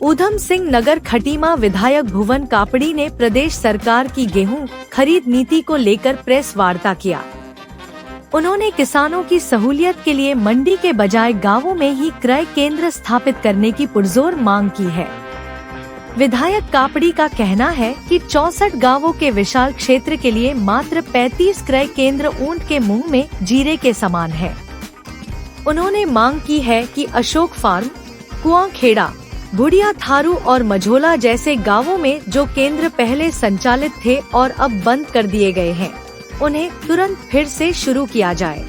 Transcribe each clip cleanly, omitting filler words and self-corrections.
ऊधम सिंह नगर खटीमा विधायक भुवन कापड़ी ने प्रदेश सरकार की गेहूं खरीद नीति को लेकर प्रेस वार्ता किया। उन्होंने किसानों की सहूलियत के लिए मंडी के बजाय गांवों में ही क्रय केंद्र स्थापित करने की पुरजोर मांग की है। विधायक कापड़ी का कहना है कि 64 गांवों के विशाल क्षेत्र के लिए मात्र 35 क्रय केंद्र ऊंट के मुंह में जीरे के समान है। उन्होंने मांग की है कि अशोक फार्म, कुआंखेड़ा, बुढ़िया थारू और मझोला जैसे गांवों में जो केंद्र पहले संचालित थे और अब बंद कर दिए गए हैं, उन्हें तुरंत फिर से शुरू किया जाए।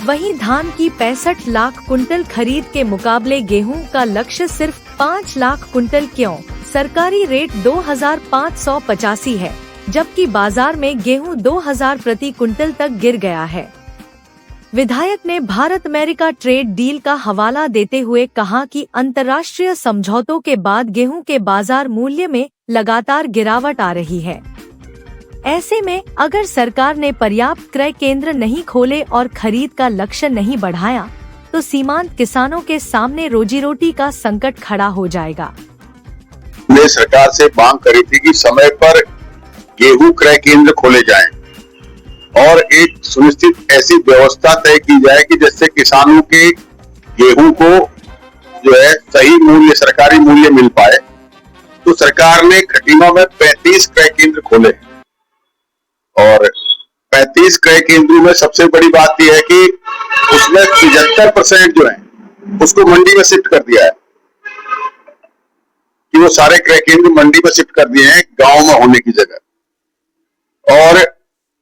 वहीं धान की 65 लाख कुंटल खरीद के मुकाबले गेहूं का लक्ष्य सिर्फ 5 लाख कुंटल क्यों? सरकारी रेट 2585 है, जबकि बाजार में गेहूं 2000 प्रति कुंटल तक गिर गया है। विधायक ने भारत अमेरिका ट्रेड डील का हवाला देते हुए कहा कि अंतर्राष्ट्रीय समझौतों के बाद गेहूं के बाजार मूल्य में लगातार गिरावट आ रही है। ऐसे में अगर सरकार ने पर्याप्त क्रय केंद्र नहीं खोले और खरीद का लक्ष्य नहीं बढ़ाया, तो सीमांत किसानों के सामने रोजी रोटी का संकट खड़ा हो जाएगा। ने सरकार से मांग करी थी कि समय पर गेहूं क्रय केंद्र खोले जाएं और एक सुनिश्चित ऐसी व्यवस्था तय की जाए कि जिससे किसानों के गेहूं को जो है सही मूल्य, सरकारी मूल्य मिल पाए। तो सरकार ने खटीमा में 35 क्रय केंद्र खोले और 35 क्रय केंद्रों में सबसे बड़ी बात यह है कि उसमें 75% जो है उसको मंडी में शिफ्ट कर दिया है, कि वो सारे क्रय केंद्र मंडी में शिफ्ट कर दिए हैं गांव में होने की जगह। और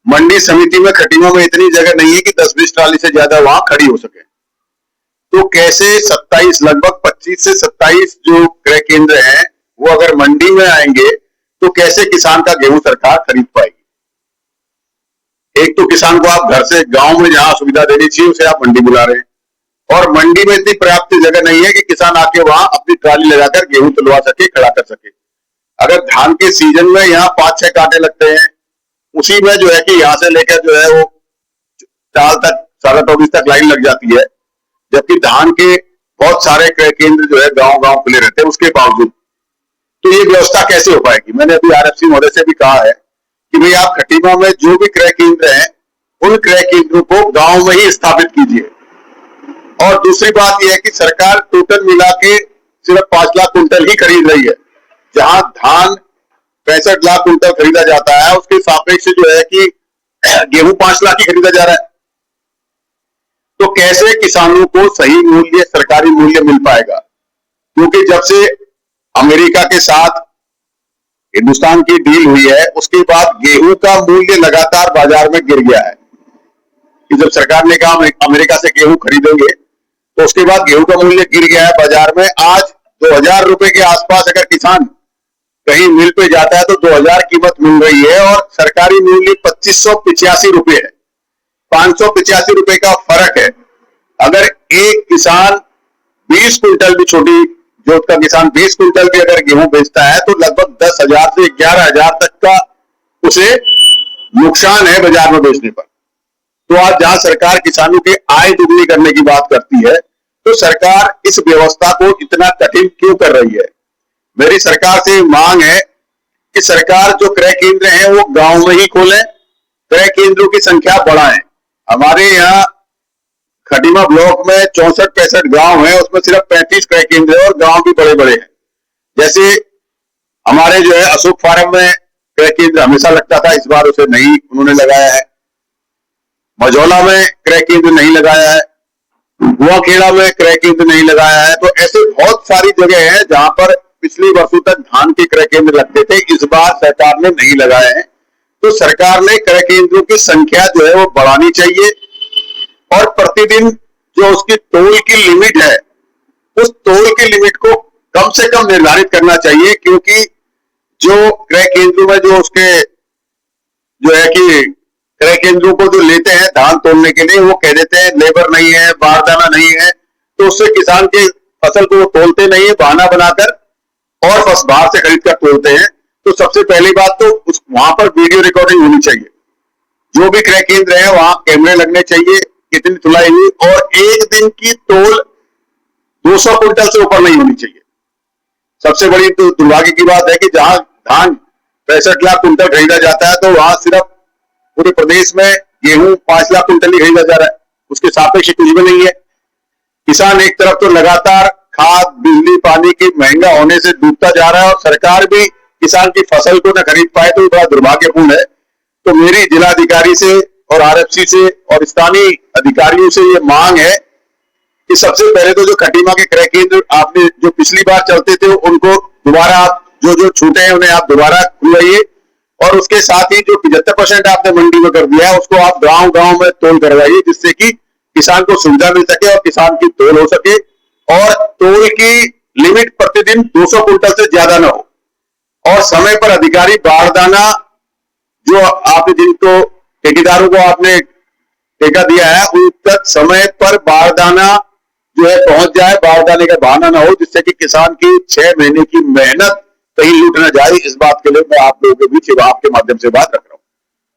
मंडी समिति में खटीमा में इतनी जगह नहीं है कि 10-20 ट्राली से ज्यादा वहां खड़ी हो सके। तो कैसे 27 लगभग 25 से 27 जो क्रय केंद्र हैं वो अगर मंडी में आएंगे तो कैसे किसान का गेहूं सरकार खरीद पाएगी? एक तो किसान को आप घर से गांव में जहां सुविधा देनी चाहिए उसे आप मंडी बुला रहे हैं, और मंडी में इतनी पर्याप्त जगह नहीं है कि किसान आके वहां अपनी ट्राली लगाकर गेहूं तुलवा सके, खड़ा कर सके। अगर धान के सीजन में यहाँ 5-6 कांटे लगते हैं, उसी में जो है कि यहाँ से लेकर जो है वो चाल तक 24 तक लाइन लग जाती है, जबकि धान के बहुत सारे क्रय केंद्र जो है गांव-गांव खुले रहते हैं उसके बावजूद। तो ये व्यवस्था कैसे हो पाएगी? मैंने अभी आरएफसी महोदय से भी कहा है कि भाई आप खटीमा में जो भी क्रय केंद्र हैं उन क्रय केंद्रों को गांव में ही स्थापित कीजिए। और दूसरी बात यह है कि सरकार टोटल मिला के सिर्फ 5 लाख कुंटल ही खरीद रही है, जहां धान 65 लाख कुंटल खरीदा जाता है, उसके सापेक्ष जो है कि गेहूं 5 लाख ही खरीदा जा रहा है। तो कैसे किसानों को सही मूल्य, सरकारी मूल्य मिल पाएगा? क्योंकि जब से अमेरिका के साथ हिंदुस्तान की डील हुई है उसके बाद गेहूं का मूल्य लगातार बाजार में गिर गया है। कि जब सरकार ने कहा अमेरिका से गेहूं खरीदेंगे तो उसके बाद गेहूं का मूल्य गिर गया है बाजार में। आज 2000 रुपए के आसपास अगर किसान कहीं मिल पे जाता है तो 2000 कीमत मिल रही है और सरकारी मूल्य 2585 रुपए है। 585 रुपए का फर्क है। अगर एक किसान 20 कुंटल भी, छोटी जोत का किसान 20 कुंटल भी अगर गेहूं बेचता है तो लगभग 10,000 से 11,000 तक का उसे नुकसान है बाजार में बेचने पर। तो आज जहां सरकार किसानों की आय दुगनी करने की बात करती है तो सरकार इस व्यवस्था को इतना कठिन क्यों कर रही है? मेरी सरकार से मांग है कि सरकार जो क्रय केंद्र हैं वो गांव में ही खोलें, क्रय केंद्रों की संख्या बढ़ाएं। हमारे यहाँ खटीमा ब्लॉक में 64-65 गांव हैं, उसमें सिर्फ 35 क्रय केंद्र है और गांव भी बड़े बड़े हैं। जैसे हमारे जो है अशोक फार्म में क्रय केंद्र हमेशा लगता था, इस बार उसे नहीं उन्होंने लगाया है। मझौला में क्रय केंद्र नहीं लगाया है, कुआंखेड़ा में क्रय केंद्र नहीं लगाया है। तो ऐसे बहुत सारी जगह है जहां पर पिछले वर्षों तक धान के क्रय केंद्र लगते थे, इस बार सरकार ने नहीं लगाए हैं। तो सरकार ने क्रय केंद्रों की संख्या जो है वो बढ़ानी चाहिए और प्रतिदिन जो उसकी तोल की लिमिट है उस तोल की लिमिट को कम से कम निर्धारित करना चाहिए, क्योंकि जो क्रय केंद्रों में जो उसके जो है कि क्रय केंद्रों को जो लेते हैं धान तोलने के लिए, वो कह देते हैं लेबर नहीं है, बारदाना नहीं है, तो उससे किसान के फसल को वो तोलते नहीं है, बहाना बनाकर और बस बाहर से खरीद कर तोलते हैं। तो सबसे पहली बात तो वहां पर वीडियो रिकॉर्डिंग होनी चाहिए। जो भी क्रय केंद्र है वहां कैमरे लगने चाहिए, कितनी तुलाई हुई, और एक दिन की तोल 200 कुंटल से ऊपर नहीं होनी चाहिए। सबसे बड़ी तो दुर्भाग्य की बात है कि जहां धान 65 लाख कुंटल खरीदा जाता है तो वहां सिर्फ पूरे प्रदेश में गेहूं 5 लाख कुंटल ही खरीदा जा रहा है, उसके सापेक्ष कुछ भी नहीं है। किसान एक तरफ तो लगातार खाद बिजली पानी के महंगा होने से डूबता जा रहा है और सरकार भी किसान की फसल को न खरीद पाए, तो बड़ा दुर्भाग्यपूर्ण है। तो मेरी जिलाधिकारी से और आरएफसी से और स्थानीय अधिकारियों से ये मांग है कि सबसे पहले तो जो खटीमा के क्रय केंद्र आपने जो पिछली बार चलते थे उनको दोबारा आप जो छूटे हैं उन्हें आप दोबारा खुलवाइए, और उसके साथ ही जो 75% आपने मंडी में कर दिया है उसको आप गांव गांव में तोल करवाइए, जिससे कि किसान को सुविधा मिल सके और किसान की तोल हो सके, और तोल की लिमिट प्रतिदिन 200 कुंटल से ज्यादा ना हो, और समय पर अधिकारी बारदाना जो आपने जिनको ठेकेदारों को आपने ठेका दिया है उन तक समय पर बारदाना जो है पहुंच जाए, बारदाने का बहाना ना हो, जिससे कि किसान की 6 महीने की मेहनत कहीं लूट न जाए। इस बात के लिए मैं आप लोगों के बीच आपके माध्यम से बात रखूं।